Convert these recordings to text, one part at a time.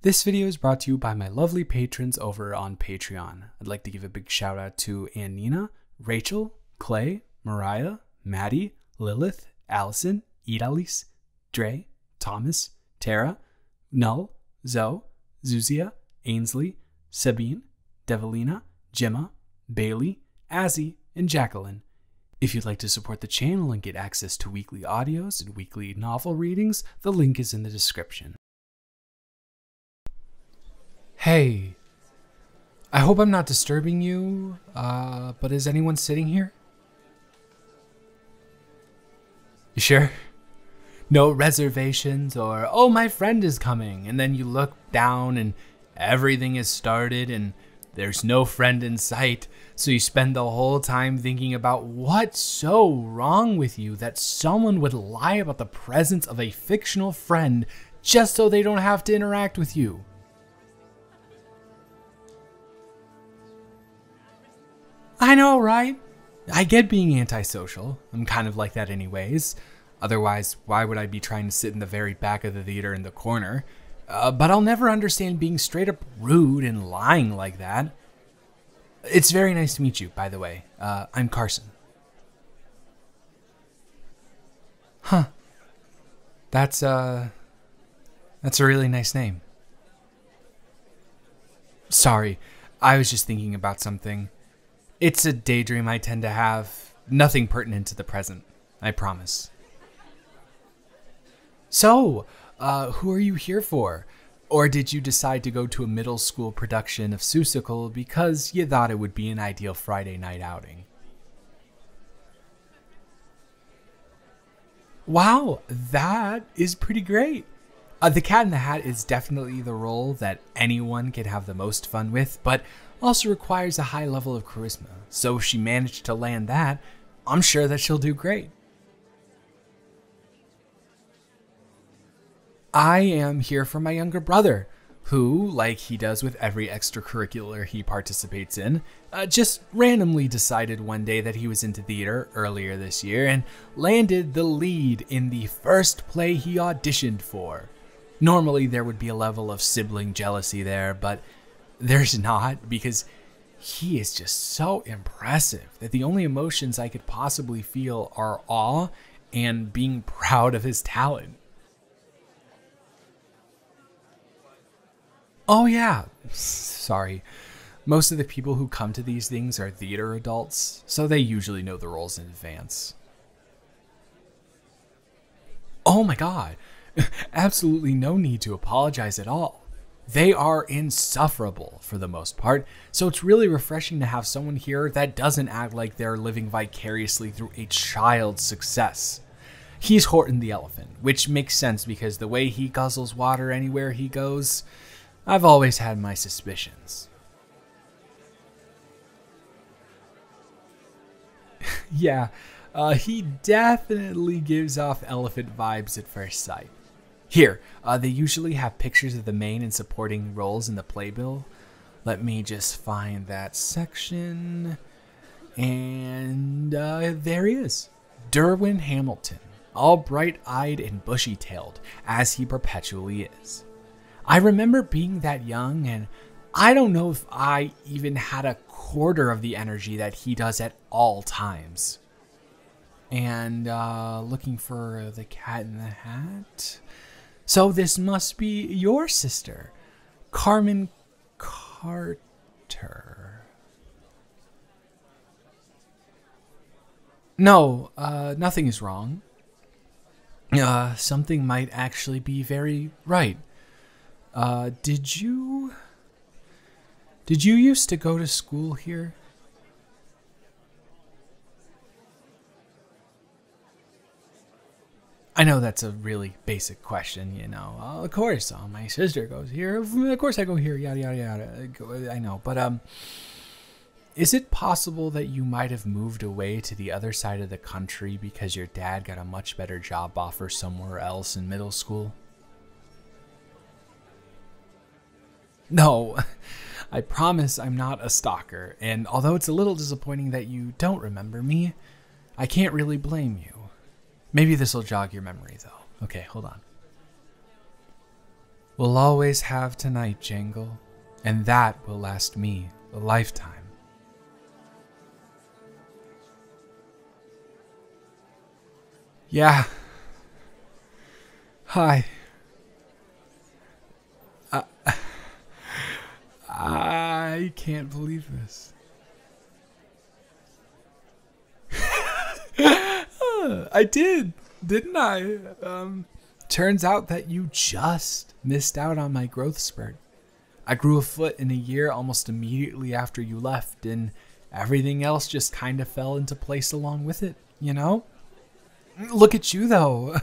This video is brought to you by my lovely patrons over on Patreon. I'd like to give a big shout out to Annina, Rachel, Clay, Mariah, Maddie, Lilith, Allison, Idalis, Dre, Thomas, Tara, Null, Zoe, Zuzia, Ainsley, Sabine, Develina, Gemma, Bailey, Azzy, and Jacqueline. If you'd like to support the channel and get access to weekly audios and weekly novel readings, the link is in the description. Hey, I hope I'm not disturbing you, but is anyone sitting here? You sure? No reservations or, oh, my friend is coming, and then you look down and everything is started and there's no friend in sight, so you spend the whole time thinking about what's so wrong with you that someone would lie about the presence of a fictional friend just so they don't have to interact with you. I know, right? I get being antisocial. I'm kind of like that anyways. Otherwise, why would I be trying to sit in the very back of the theater in the corner? But I'll never understand being straight up rude and lying like that. It's very nice to meet you, by the way. I'm Carson. Huh. That's a really nice name. Sorry, I was just thinking about something. It's a daydream I tend to have. Nothing pertinent to the present, I promise. So, who are you here for? Or did you decide to go to a middle school production of Seussical because you thought it would be an ideal Friday night outing? Wow, that is pretty great. The Cat in the Hat is definitely the role that anyone can have the most fun with, but also requires a high level of charisma. So if she managed to land that, I'm sure that she'll do great. I am here for my younger brother, who, like he does with every extracurricular he participates in, just randomly decided one day that he was into theater earlier this year and landed the lead in the first play he auditioned for. Normally there would be a level of sibling jealousy there, but there's not, because he is just so impressive that the only emotions I could possibly feel are awe and being proud of his talent. Oh yeah, sorry. Most of the people who come to these things are theater adults, so they usually know the roles in advance. Oh my god, absolutely no need to apologize at all. They are insufferable for the most part, so it's really refreshing to have someone here that doesn't act like they're living vicariously through a child's success. He's Horton the elephant, which makes sense because the way he guzzles water anywhere he goes, I've always had my suspicions. Yeah, he definitely gives off elephant vibes at first sight. Here, they usually have pictures of the main and supporting roles in the playbill. Let me just find that section. And there he is. Derwin Hamilton, all bright-eyed and bushy-tailed, as he perpetually is. I remember being that young, and I don't know if I even had a quarter of the energy that he does at all times. And looking for the Cat in the Hat. So this must be your sister, Carmen Carter. No, nothing is wrong. Something might actually be very right. Did you used to go to school here? I know that's a really basic question, you know. Of course, my sister goes here. Of course I go here, yada, yada, yada. I know, but, is it possible that you might have moved away to the other side of the country because your dad got a much better job offer somewhere else in middle school? No, I promise I'm not a stalker, and although it's a little disappointing that you don't remember me, I can't really blame you. Maybe this will jog your memory, though. Okay, hold on. We'll always have tonight, Jangle, and that will last me a lifetime. Yeah. Hi. I, I can't believe this. I didn't I? Turns out that you just missed out on my growth spurt. I grew a foot in a year almost immediately after you left, and everything else just kind of fell into place along with it, you know? Look at you, though.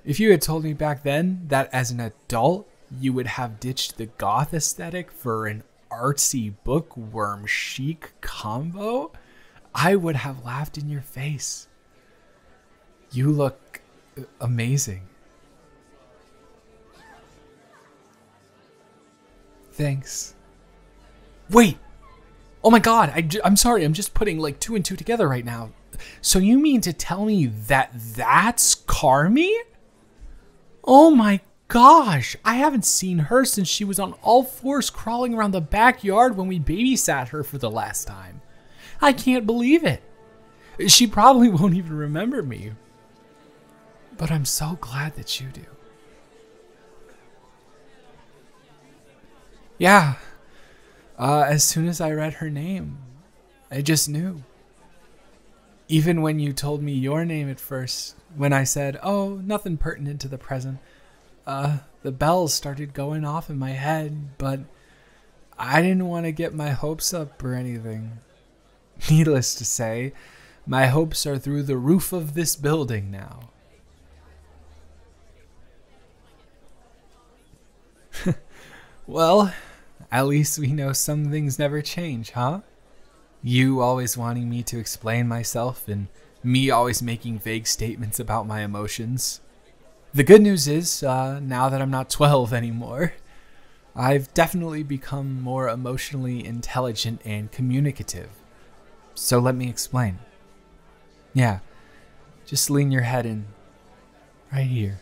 If you had told me back then that as an adult you would have ditched the goth aesthetic for an artsy bookworm chic combo, I would have laughed in your face. You look amazing. Thanks. Wait! Oh my god, I'm sorry, I'm just putting like 2 and 2 together right now. So you mean to tell me that that's Carmi? Oh my gosh, I haven't seen her since she was on all fours crawling around the backyard when we babysat her for the last time. I can't believe it. She probably won't even remember me. But I'm so glad that you do. Yeah. As soon as I read her name, I just knew. Even when you told me your name at first, when I said, oh, nothing pertinent to the present, the bells started going off in my head, but I didn't want to get my hopes up or anything. Needless to say, my hopes are through the roof of this building now. Well, at least we know some things never change, huh? You always wanting me to explain myself and me always making vague statements about my emotions. The good news is, now that I'm not 12 anymore, I've definitely become more emotionally intelligent and communicative. So let me explain. Yeah, just lean your head in right here.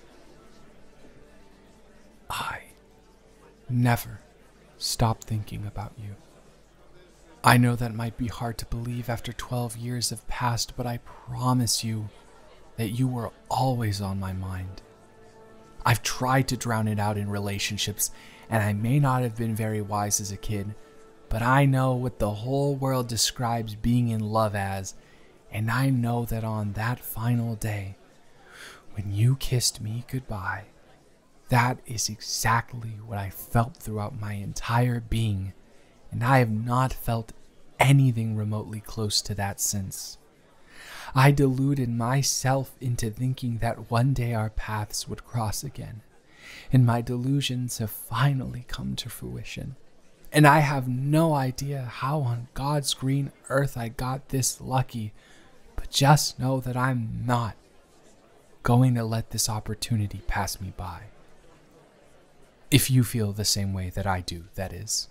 I never stop thinking about you. I know that might be hard to believe after 12 years have passed, but I promise you that you were always on my mind. I've tried to drown it out in relationships, and I may not have been very wise as a kid, but I know what the whole world describes being in love as, and I know that on that final day, when you kissed me goodbye, that is exactly what I felt throughout my entire being, and I have not felt anything remotely close to that since. I deluded myself into thinking that one day our paths would cross again, and my delusions have finally come to fruition. And I have no idea how on God's green earth I got this lucky, but just know that I'm not going to let this opportunity pass me by. If you feel the same way that I do, that is.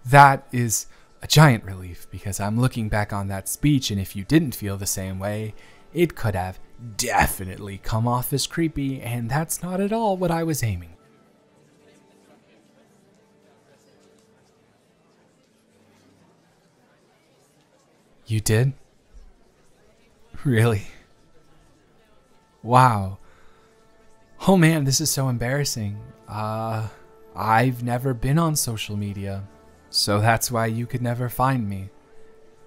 That is a giant relief, because I'm looking back on that speech, and if you didn't feel the same way, it could have definitely come off as creepy, and that's not at all what I was aiming. You did? Really? Wow. Oh man, this is so embarrassing. I've never been on social media, so that's why you could never find me.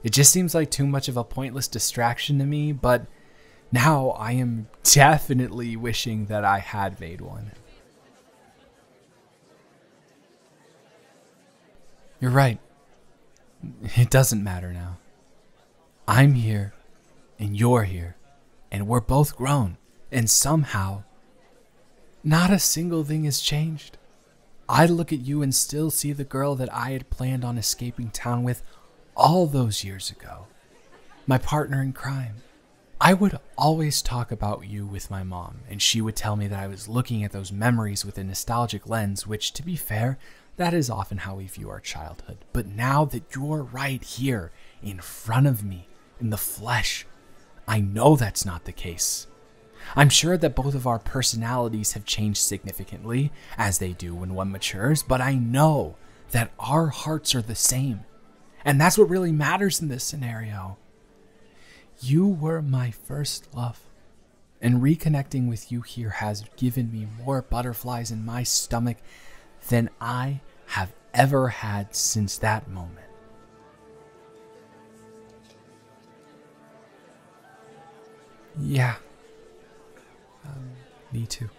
It just seems like too much of a pointless distraction to me, but now I am definitely wishing that I had made one. You're right. It doesn't matter now. I'm here, and you're here, and we're both grown, and somehow, not a single thing has changed. I look at you and still see the girl that I had planned on escaping town with all those years ago. My partner in crime. I would always talk about you with my mom, and she would tell me that I was looking at those memories with a nostalgic lens, which, to be fair, that is often how we view our childhood. But now that you're right here, in front of me, in the flesh, I know that's not the case. I'm sure that both of our personalities have changed significantly, as they do when one matures, but I know that our hearts are the same. And that's what really matters in this scenario. You were my first love, and reconnecting with you here has given me more butterflies in my stomach than I have ever had since that moment. Yeah, me too.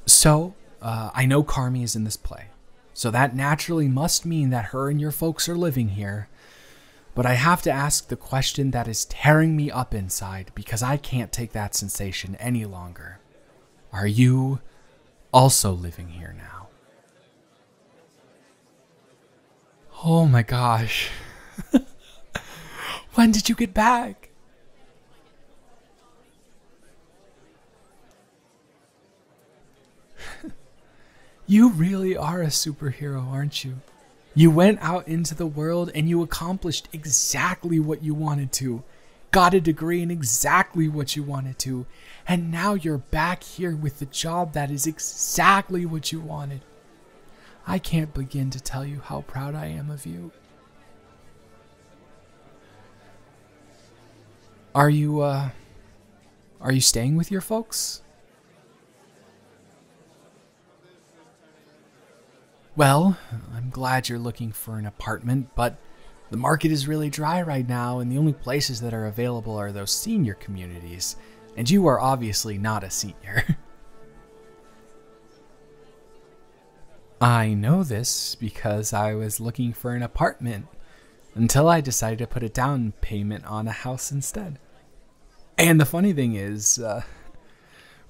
So, I know Carmi is in this play, so that naturally must mean that her and your folks are living here. But I have to ask the question that is tearing me up inside because I can't take that sensation any longer. Are you also living here now? Oh my gosh. When did you get back? You really are a superhero, aren't you? You went out into the world and you accomplished exactly what you wanted to, got a degree in exactly what you wanted to, and now you're back here with the job that is exactly what you wanted. I can't begin to tell you how proud I am of you. Are you staying with your folks? Well, I'm glad you're looking for an apartment, but the market is really dry right now, and the only places that are available are those senior communities, and you are obviously not a senior. I know this because I was looking for an apartment until I decided to put a down payment on a house instead. And the funny thing is,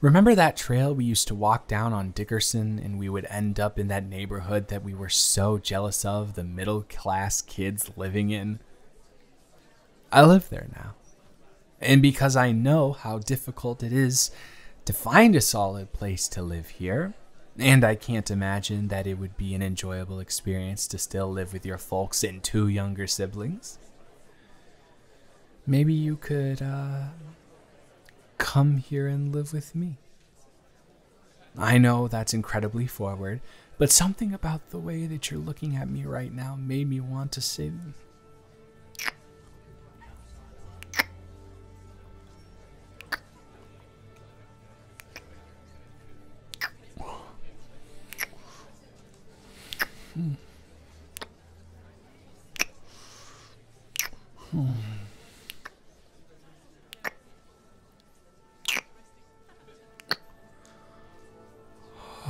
remember that trail we used to walk down on Dickerson and we would end up in that neighborhood that we were so jealous of the middle class kids living in? I live there now. And because I know how difficult it is to find a solid place to live here, and I can't imagine that it would be an enjoyable experience to still live with your folks and 2 younger siblings, maybe you could, come here and live with me. I know that's incredibly forward, but something about the way that you're looking at me right now made me want to say...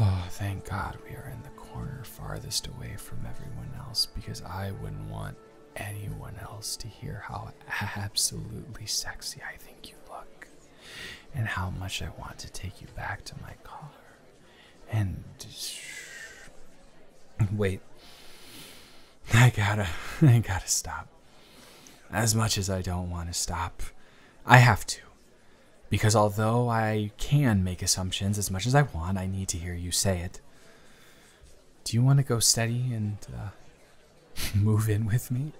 Oh, thank God we are in the corner farthest away from everyone else, because I wouldn't want anyone else to hear how absolutely sexy I think you look, and how much I want to take you back to my car. And wait, I gotta stop. As much as I don't want to stop, I have to. Because although I can make assumptions as much as I want, I need to hear you say it. Do you want to go steady and move in with me?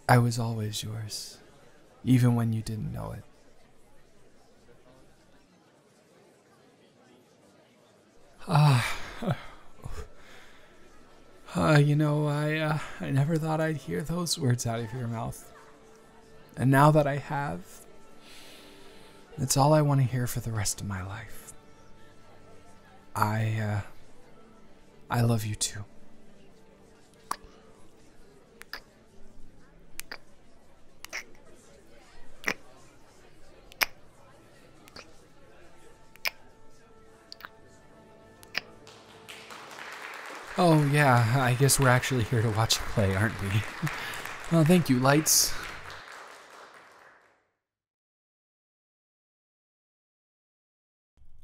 I was always yours, even when you didn't know it. I never thought I'd hear those words out of your mouth. And now that I have, it's all I want to hear for the rest of my life. I love you too. Oh yeah, I guess we're actually here to watch the play, aren't we? Well, thank you, Lights.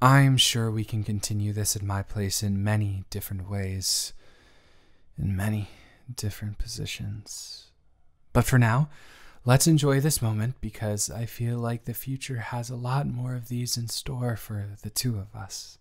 I'm sure we can continue this at my place in many different ways, in many different positions. But for now, let's enjoy this moment, because I feel like the future has a lot more of these in store for the 2 of us.